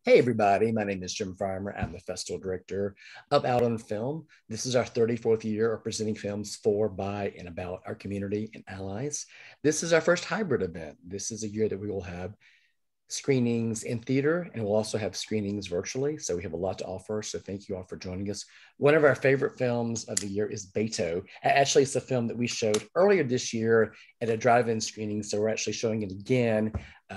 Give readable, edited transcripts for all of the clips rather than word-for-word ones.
Hey everybody, my name is Jim Farmer. I'm the festival director of Out on Film. This is our 34th year of presenting films for, by, and about our community and allies. This is our first hybrid event. This is a year that we will have screenings in theater and we'll also have screenings virtually. So we have a lot to offer. So thank you all for joining us. One of our favorite films of the year is Beyto. Actually, it's a film that we showed earlier this year at a drive-in screening. So we're actually showing it again,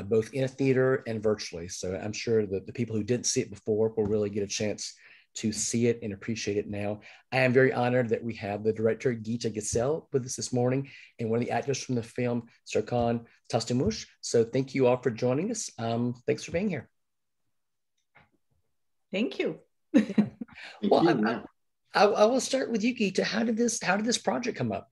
both in a theater and virtually. So I'm sure that the people who didn't see it before will really get a chance to see it and appreciate it now. I am very honored that we have the director, Gitta Gsell, with us this morning, and one of the actors from the film, Serkan Tastemur. So thank you all for joining us. Thanks for being here. Thank you. Well, I will start with you, Gitta. How did this project come up?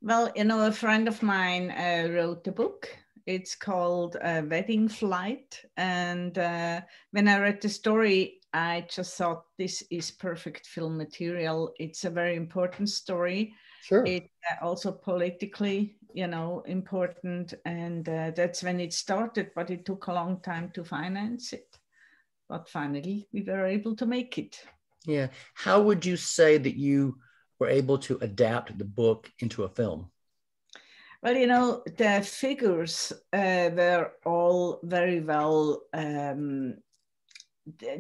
Well, you know, a friend of mine wrote the book. It's called Wedding Flight. And when I read the story, I just thought this is perfect film material. It's a very important story. Sure. It's also politically, you know, important. And that's when it started, but it took a long time to finance it. But finally, we were able to make it. Yeah. How would you say that you were able to adapt the book into a film? Well, you know, the figures were all very well,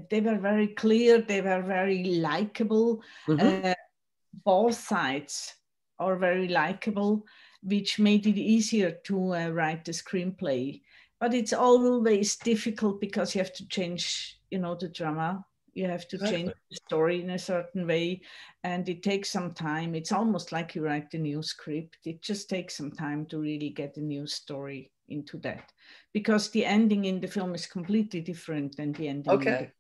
they were very clear, they were very likable. Mm-hmm. Both sides are very likable, which made it easier to write the screenplay. But it's always difficult because you have to change, you know, the drama. You have to change the story in a certain way, and it takes some time. It's almost like you write a new script. It just takes some time to really get a new story into that, because the ending in the film is completely different than the ending. Okay.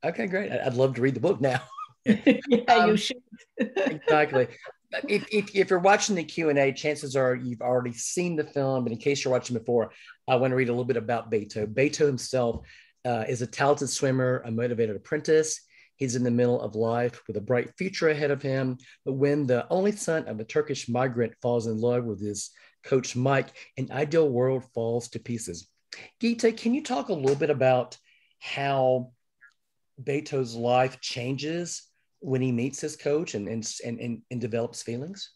Okay, great. I'd love to read the book now. Yeah, you should. Exactly. If you're watching the Q&A, chances are you've already seen the film, but in case you're watching before, I want to read a little bit about Beyto. Beyto himself is a talented swimmer, a motivated apprentice. He's in the middle of life with a bright future ahead of him. But when the only son of a Turkish migrant falls in love with his coach, Mike, an ideal world falls to pieces. Gitta, can you talk a little bit about how Beyto's life changes when he meets his coach and develops feelings?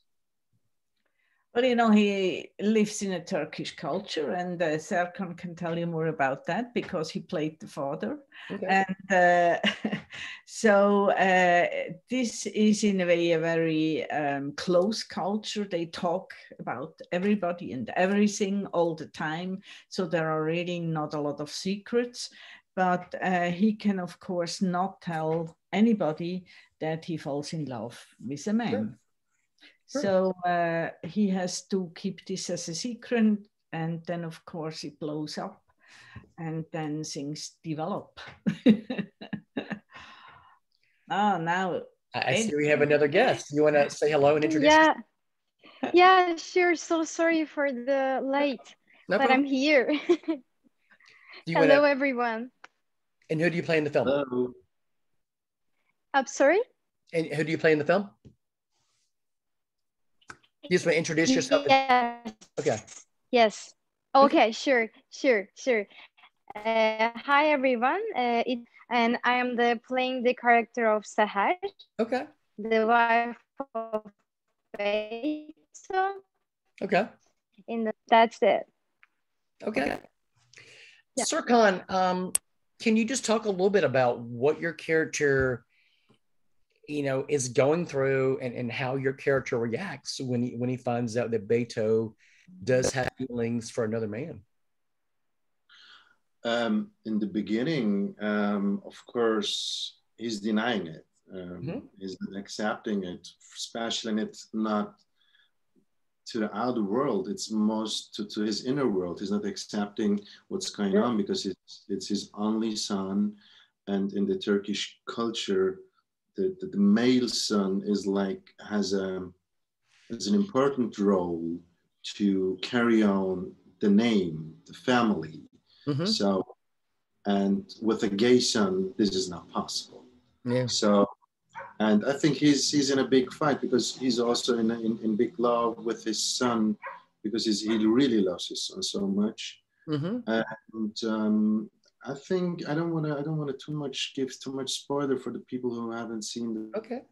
Well, you know, he lives in a Turkish culture, and Serkan can tell you more about that because he played the father. Okay. And so this is in a way a very close culture. They talk about everybody and everything all the time. So there are really not a lot of secrets, but he can, of course, not tell anybody that he falls in love with a man. Sure. So he has to keep this as a secret, and then of course it blows up, and then things develop. Oh, now I see we have another guest. You want to say hello and introduce yourself? Yeah, sure. So sorry for the late, but I'm here. Hello, everyone. And who do you play in the film? Hello. I'm sorry? And who do you play in the film? You just want to introduce yourself? Yes. Okay. Yes. Okay, sure. Hi, everyone. And I am playing the character of Seher. Okay. The wife of Beyto. Okay. That's it. Okay. Yeah. Serkan, can you just talk a little bit about what your character, you know, is going through and how your character reacts when he finds out that Beyto does have feelings for another man? In the beginning, of course, he's denying it. He's not accepting it, especially it's not to the outer world. It's most to his inner world. He's not accepting what's going on because it's his only son, and in the Turkish culture, the male son is has an important role to carry on the name, the family. So, and with a gay son, this is not possible. Yeah. So, and I think he's in a big fight because he's also in big love with his son because he really loves his son so much. And I think I don't want to give too much spoiler for the people who haven't seen the. Okay.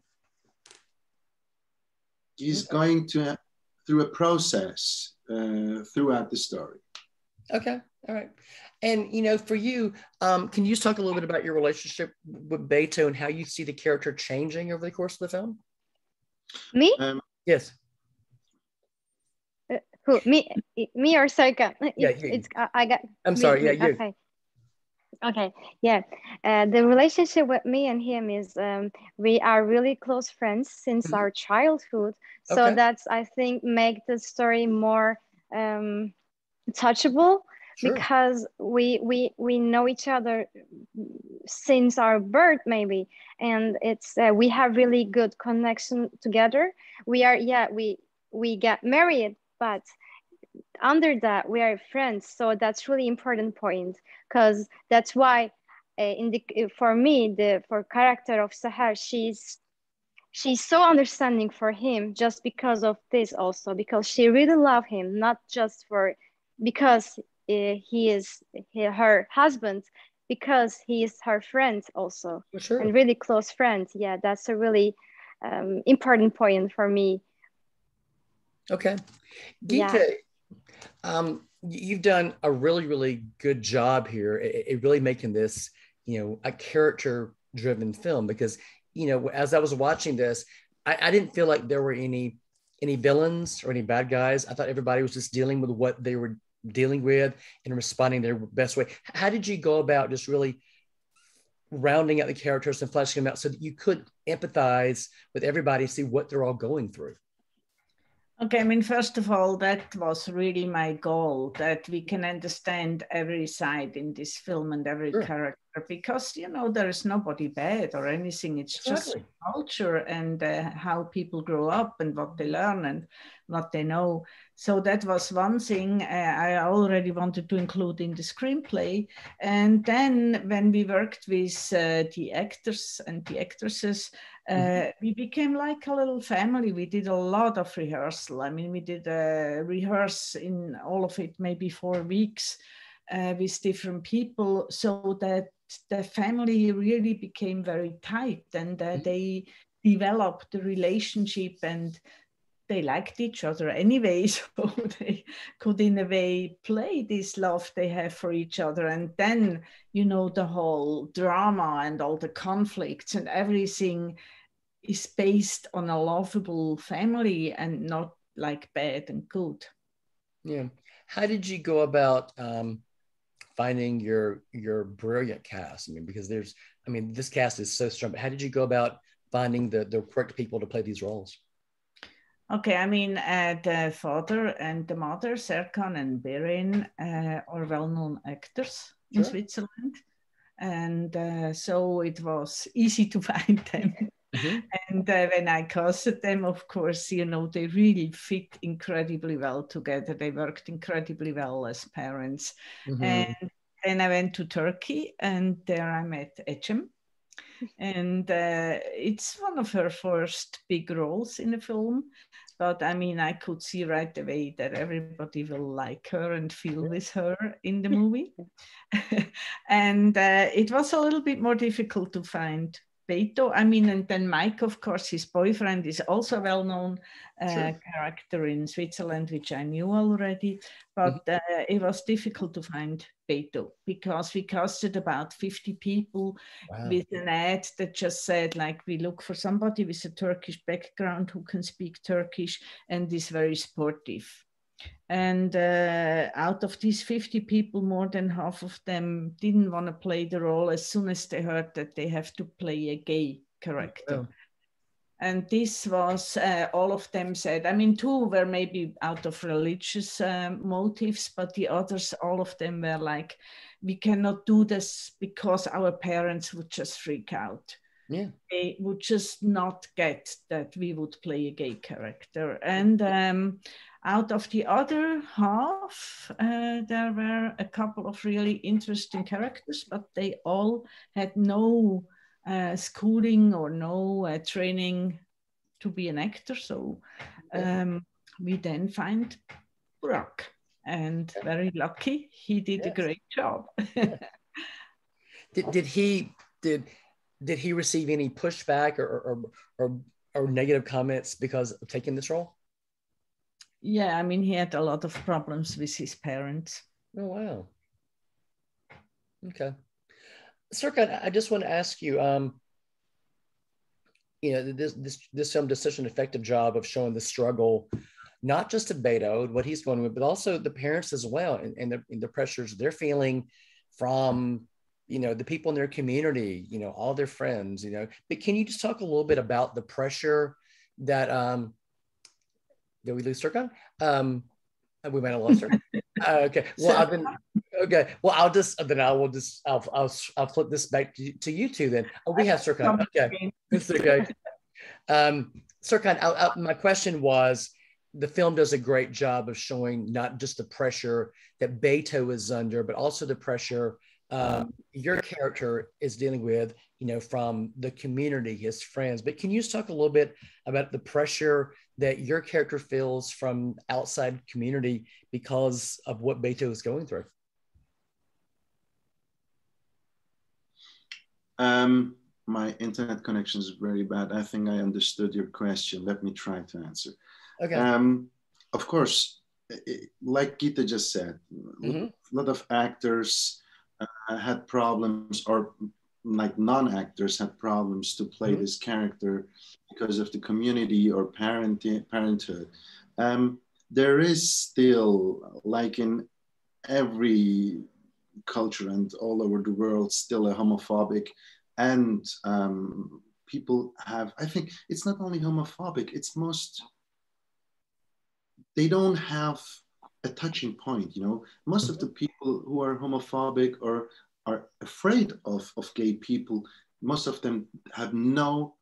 He's going through a process throughout the story. Okay. All right. And, you know, for you, can you just talk a little bit about your relationship with Beyto and how you see the character changing over the course of the film? Me? Yes. Who? Me or Serkan? Yeah, I got. I'm sorry. Yeah, you. Okay. Okay. Yeah. The relationship with me and him is we are really close friends since our childhood. So that's, I think, make the story more touchable. Sure. Because we know each other since our birth, maybe, and it's we have really good connection together. We get married, but under that we are friends. So that's really important point, because that's why for me, for character of Seher, she's so understanding for him, just because of this, also because she really love him, not just because he is her husband, because he is her friend also. Sure. And really close friend. Yeah, that's a really important point for me. Okay. Gitta, you've done a really, really good job here at really making this, you know, a character-driven film, because, you know, as I was watching this, I didn't feel like there were any villains or any bad guys. I thought everybody was just dealing with what they were dealing with and responding their best way. How did you go about just really rounding out the characters and fleshing them out so that you could empathize with everybody, see what they're all going through? Okay, I mean, first of all, that was really my goal, that we can understand every side in this film and every character, because, you know, there is nobody bad or anything. It's just culture and how people grow up and what they learn and what they know. So that was one thing I already wanted to include in the screenplay. And then when we worked with the actors and the actresses, we became like a little family. We did a lot of rehearsal. I mean, we did rehearse in all of it, maybe 4 weeks with different people, so that the family really became very tight, and they developed the relationship, and they liked each other anyway, so they could in a way play this love they have for each other. And then, you know, the whole drama and all the conflicts and everything is based on a lovable family and not like bad and good. Yeah. How did you go about finding your brilliant cast? I mean, because this cast is so strong, but how did you go about finding the correct people to play these roles? Okay, I mean, the father and the mother, Serkan and Beren, are well-known actors in Switzerland. And so it was easy to find them. And when I casted them, of course, you know, they really fit incredibly well together. They worked incredibly well as parents. And then I went to Turkey, and there I met Ecem. And it's one of her first big roles in the film. But I mean, I could see right away that everybody will like her and feel with her in the movie. And it was a little bit more difficult to find Beyto. I mean, and then Mike, of course, his boyfriend, is also a well-known character in Switzerland, which I knew already. But it was difficult to find Beyto, because we casted about 50 people with an ad that just said, like, we look for somebody with a Turkish background who can speak Turkish and is very sportive. And out of these 50 people, more than half of them didn't want to play the role as soon as they heard that they have to play a gay character. And this was, all of them said, I mean, 2 were maybe out of religious motives, but the others, all of them were like, we cannot do this because our parents would just freak out. Yeah. They would just not get that we would play a gay character. And out of the other half, there were a couple of really interesting characters, but they all had no schooling or no training to be an actor. So we then find Burak, and very lucky, he did a great job. Did he receive any pushback or negative comments because of taking this role? Yeah, I mean, he had a lot of problems with his parents. Oh, wow. Okay. Serkan, I just want to ask you, this film does such an effective job of showing the struggle, not just of Beyto, what he's going with, but also the parents as well, and the pressures they're feeling from, the people in their community, all their friends, But can you just talk a little bit about the pressure that, did we lose Serkan? We might have lost her. Okay. Well, I'll flip this back to you two then. Oh, we have Serkan. Okay. It's okay. Serkan, my question was, the film does a great job of showing not just the pressure that Beyto is under, but also the pressure your character is dealing with, from the community, his friends. But can you just talk a little bit about the pressure that your character feels from outside community because of what Beyto is going through? My internet connection is very bad. I think I understood your question. Let me try to answer. Okay. Of course, like Gitta just said, a lot of actors had problems, or like non-actors had problems to play this character because of the community or parenthood. There is still, like in every culture and all over the world, still a homophobic, and people have, I think it's not only homophobic, it's they don't have a touching point, Most of the people who are homophobic or are afraid of gay people, most of them have no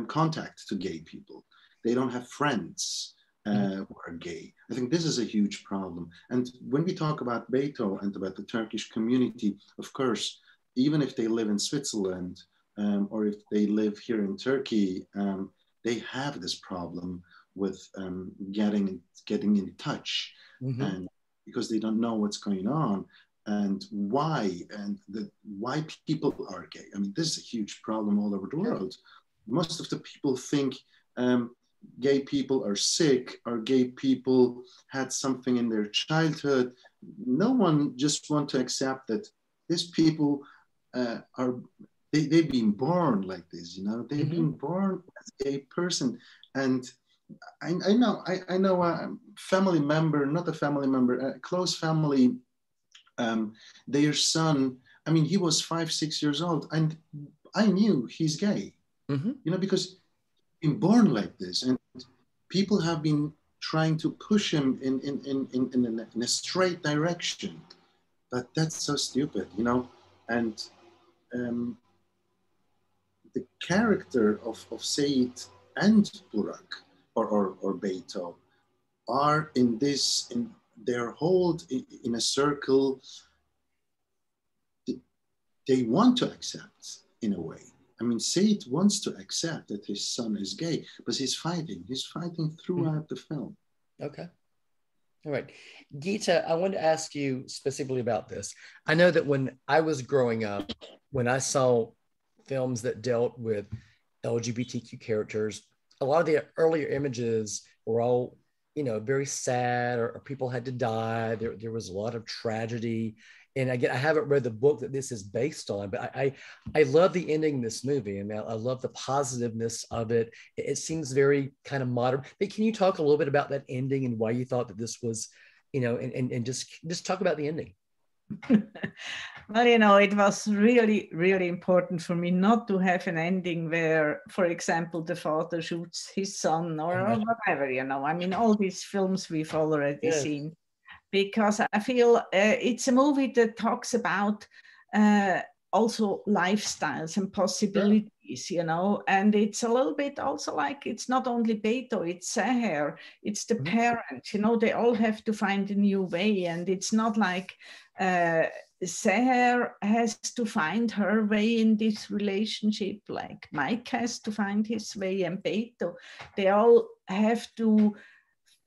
contact to gay people. They don't have friends who are gay. I think this is a huge problem. And when we talk about Beyto and about the Turkish community, of course, even if they live in Switzerland or if they live here in Turkey, they have this problem with getting in touch, and because they don't know what's going on and why people are gay. I mean, this is a huge problem all over the world. Most of the people think gay people are sick, or gay people had something in their childhood. No one just want to accept that these people they've been born like this, they've been born as a gay person. And I know a family member, not a family member, a close family, their son, I mean, he was 5-6 years old, and I knew he's gay, because he's been born like this, and people have been trying to push him in a straight direction, but that's so stupid, and the character of Seyit and Burak, or Beyto, are they're held in a circle. They want to accept, in a way. I mean, Seyit wants to accept that his son is gay, but he's fighting throughout the film. Okay. All right. Gitta, I wanted to ask you specifically about this. I know that when I was growing up, when I saw films that dealt with LGBTQ characters, a lot of the earlier images were all, very sad, or people had to die. There was a lot of tragedy. And again, I haven't read the book that this is based on, but I love the ending of this movie. I mean, I love the positiveness of it. It seems very kind of modern. But can you talk a little bit about that ending and why you thought that this was, and just talk about the ending? Well, it was really, really important for me not to have an ending where, for example, the father shoots his son or whatever, I mean, all these films we've already seen, because I feel it's a movie that talks about also lifestyles and possibilities, and it's a little bit also like, it's not only Beyto, it's Seher, it's the parents, they all have to find a new way. And it's not like Seher has to find her way in this relationship, like Mike has to find his way, and Beyto, they all have to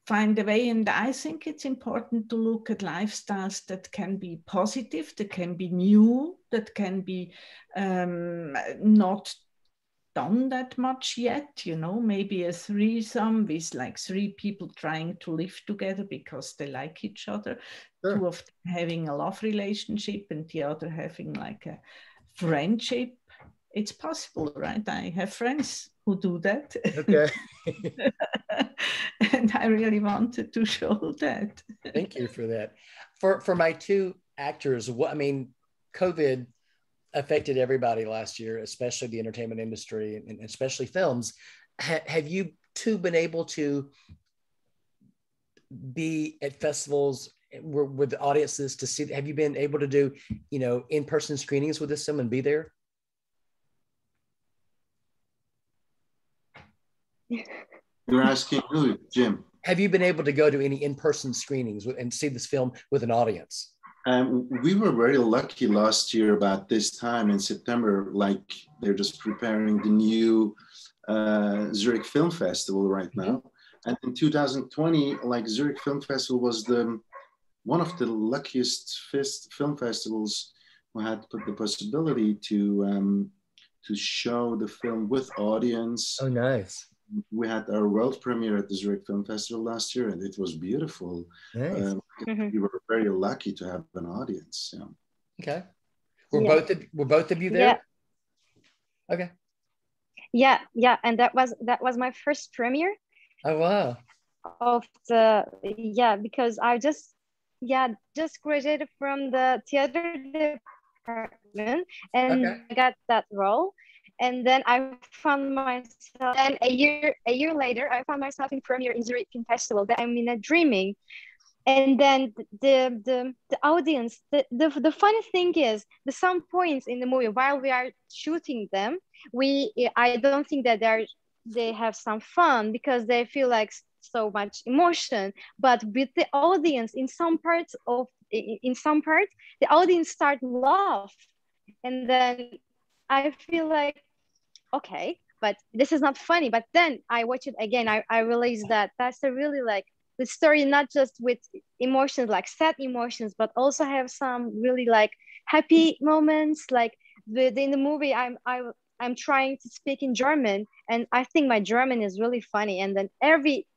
find a way. And I think it's important to look at lifestyles that can be positive, that can be new, that can be not done that much yet, you know, maybe a threesome with like 3 people trying to live together because they like each other. Sure. 2 of them having a love relationship and the other having like a friendship. It's possible, right? I have friends who do that. Okay. And I really wanted to show that. Thank you for that. For my 2 actors, COVID affected everybody last year, especially the entertainment industry and especially films. Have you 2 been able to be at festivals with the audiences to see? Have you been able to do, you know, in-person screenings with this film and be there? You're asking who, Jim? Have you been able to go to any in-person screenings and see this film with an audience? We were very lucky last year about this time in September, like they're just preparing the new Zurich Film Festival right now. And in 2020, like Zurich Film Festival was one of the luckiest film festivals who had put the possibility to show the film with audience. Oh, nice. We had our world premiere at the Zurich Film Festival last year, and it was beautiful. Nice. We were very lucky to have an audience. Yeah. Okay. Were both of you there? Yeah. Okay. Yeah, and that was my first premiere. Oh wow. Because I just graduated from the theater department and I got that role. And then I found myself, and a year later, I found myself in premiere in Zurich Film Festival that I'm in a dreaming. And then the audience, the funny thing is, some points in the movie while we are shooting them, I don't think that they have some fun because they feel like so much emotion. But with the audience, in some parts, the audience start laugh, and then I feel like, okay, but this is not funny. But then I watch it again. I realized that that's a really like the story, not just with emotions, like sad emotions, but also have some really like happy moments. Like in the movie, I'm trying to speak in German, and I think my German is really funny. And then every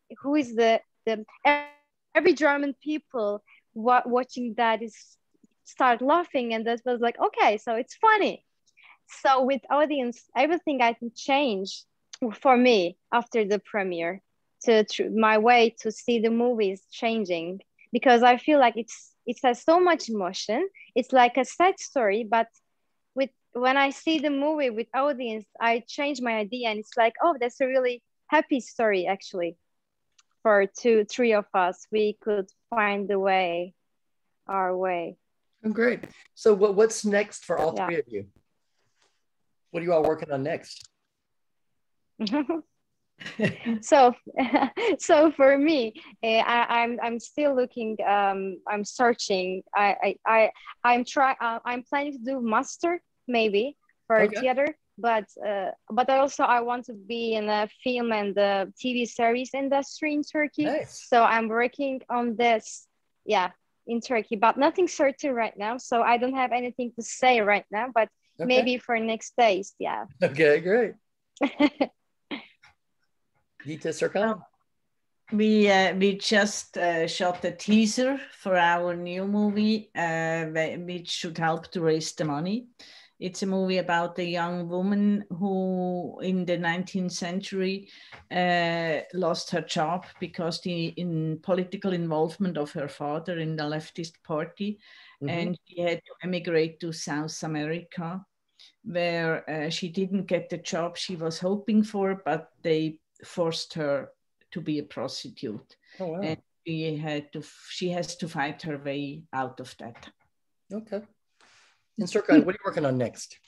German people watching that start laughing, and that was like, okay, so it's funny. So with audience, everything I think changed for me after the premiere. My way to see the movie is changing because I feel like it has so much emotion. It's like a sad story, but when I see the movie with audience, I change my idea, and it's like, oh, that's a really happy story actually. For 2-3 of us, we could find our way. Oh, great. So what's next for all 3 of you? What are you all working on next? So for me, I'm still looking. I'm searching. I'm planning to do master maybe for theater, but I want to be in a film and the TV series industry in Turkey. Nice. So I'm working on this, in Turkey, but nothing certain right now. So I don't have anything to say right now, but maybe for next days, Okay, great. Gitta, Serkan? We just shot a teaser for our new movie, which should help to raise the money. It's a movie about a young woman who in the 19th century lost her job because in political involvement of her father in the leftist party. And she had to emigrate to South America, where she didn't get the job she was hoping for, but they forced her to be a prostitute. Oh, wow. And she has to fight her way out of that. Okay. And Serkan, what are you working on next?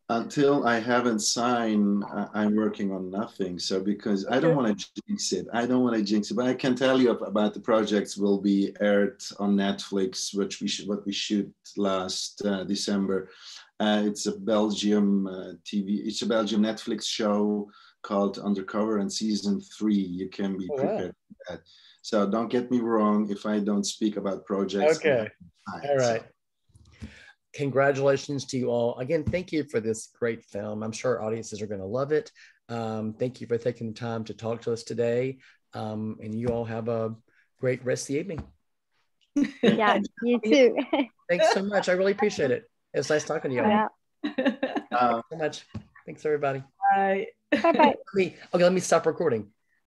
Until I haven't signed, I'm working on nothing. So because I don't want to jinx it. But I can tell you about the projects will be aired on Netflix, what we shoot last December. It's a Belgium TV. It's a Belgium Netflix show called Undercover, and season 3, you can be prepared for that. So don't get me wrong if I don't speak about projects. Okay. All right. So. Congratulations to you all. Again, thank you for this great film. I'm sure audiences are going to love it. Thank you for taking the time to talk to us today. And you all have a great rest of the evening. Yeah, you too. Thanks so much. I really appreciate it. It's nice talking to you all. Yeah. Thanks so much. Thanks, everybody. Bye. Bye-bye. Let me stop recording.